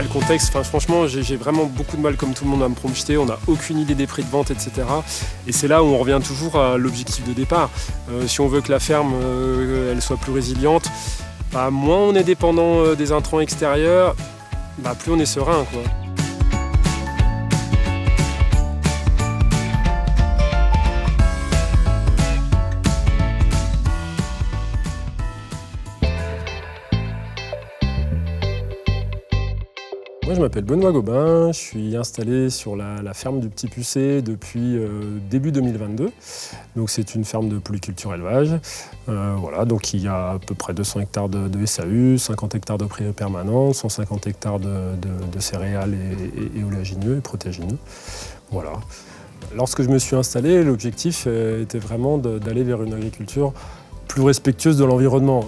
Le contexte, franchement, j'ai vraiment beaucoup de mal, comme tout le monde, à me projeter. On n'a aucune idée des prix de vente, etc. Et c'est là où on revient toujours à l'objectif de départ. Si on veut que la ferme elle soit plus résiliente, moins on est dépendant des intrants extérieurs, plus on est serein, quoi. Moi, je m'appelle Benoît Gobin, je suis installé sur la ferme du Petit Pucé depuis début 2022. Donc c'est une ferme de polyculture élevage. Voilà, donc il y a à peu près 200 hectares de SAU, 50 hectares de prairies permanentes, 150 hectares de céréales et oléagineux et protéagineux. Voilà. Lorsque je me suis installé, l'objectif était vraiment d'aller vers une agriculture plus respectueuse de l'environnement.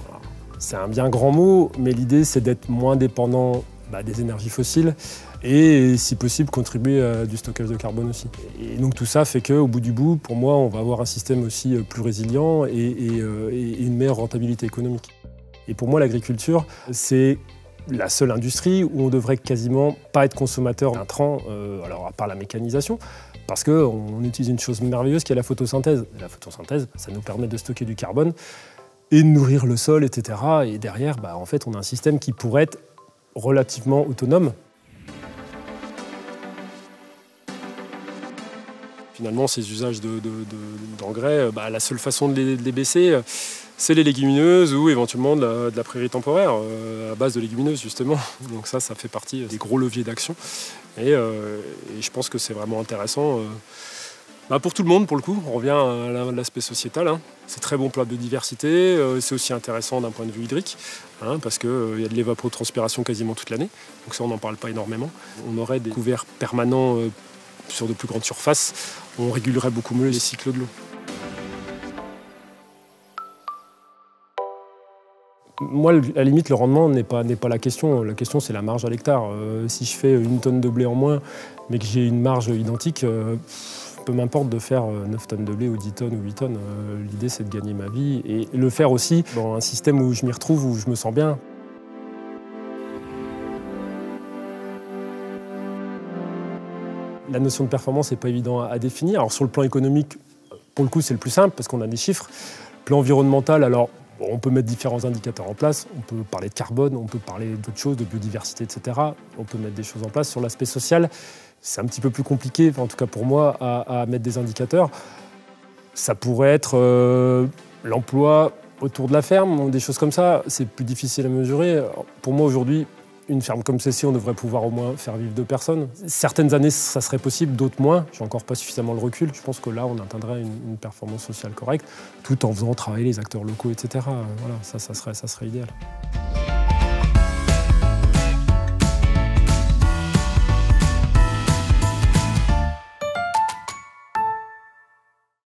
C'est un bien grand mot, mais l'idée c'est d'être moins dépendant des énergies fossiles et, si possible, contribuer à du stockage de carbone aussi. Et donc tout ça fait qu'au bout du bout, pour moi, on va avoir un système aussi plus résilient et une meilleure rentabilité économique. Et pour moi, l'agriculture, c'est la seule industrie où on devrait quasiment pas être consommateur d'intrants, alors à part la mécanisation, parce qu'on utilise une chose merveilleuse qui est la photosynthèse. La photosynthèse, ça nous permet de stocker du carbone et de nourrir le sol, etc. Et derrière, en fait, on a un système qui pourrait être relativement autonome. Finalement, ces usages d'engrais, la seule façon de les baisser, c'est les légumineuses ou éventuellement de la prairie temporaire, à base de légumineuses justement. Donc ça fait partie des gros leviers d'action. Et je pense que c'est vraiment intéressant pour tout le monde, pour le coup. On revient à l'aspect sociétal. C'est très bon pour la biodiversité, c'est aussi intéressant d'un point de vue hydrique, parce qu'il y a de l'évapotranspiration quasiment toute l'année, donc ça on n'en parle pas énormément. On aurait des couverts permanents sur de plus grandes surfaces, on régulerait beaucoup mieux les cycles de l'eau. Moi, à la limite, le rendement n'est pas la question. La question, c'est la marge à l'hectare. Si je fais 1 tonne de blé en moins, mais que j'ai une marge identique, peu m'importe de faire 9 tonnes de blé ou 10 tonnes ou 8 tonnes. L'idée, c'est de gagner ma vie et le faire aussi dans un système où je m'y retrouve, où je me sens bien. La notion de performance n'est pas évident à définir. Alors sur le plan économique, pour le coup, c'est le plus simple parce qu'on a des chiffres. Plan environnemental, alors on peut mettre différents indicateurs en place. On peut parler de carbone, on peut parler d'autres choses, de biodiversité, etc. On peut mettre des choses en place. Sur l'aspect social, c'est un petit peu plus compliqué, en tout cas pour moi, à mettre des indicateurs. Ça pourrait être l'emploi autour de la ferme, des choses comme ça. C'est plus difficile à mesurer. Pour moi, aujourd'hui, une ferme comme celle-ci, on devrait pouvoir au moins faire vivre 2 personnes. Certaines années, ça serait possible, d'autres moins. J'ai encore pas suffisamment le recul. Je pense que là, on atteindrait une performance sociale correcte, tout en faisant travailler les acteurs locaux, etc. Voilà, ça serait idéal.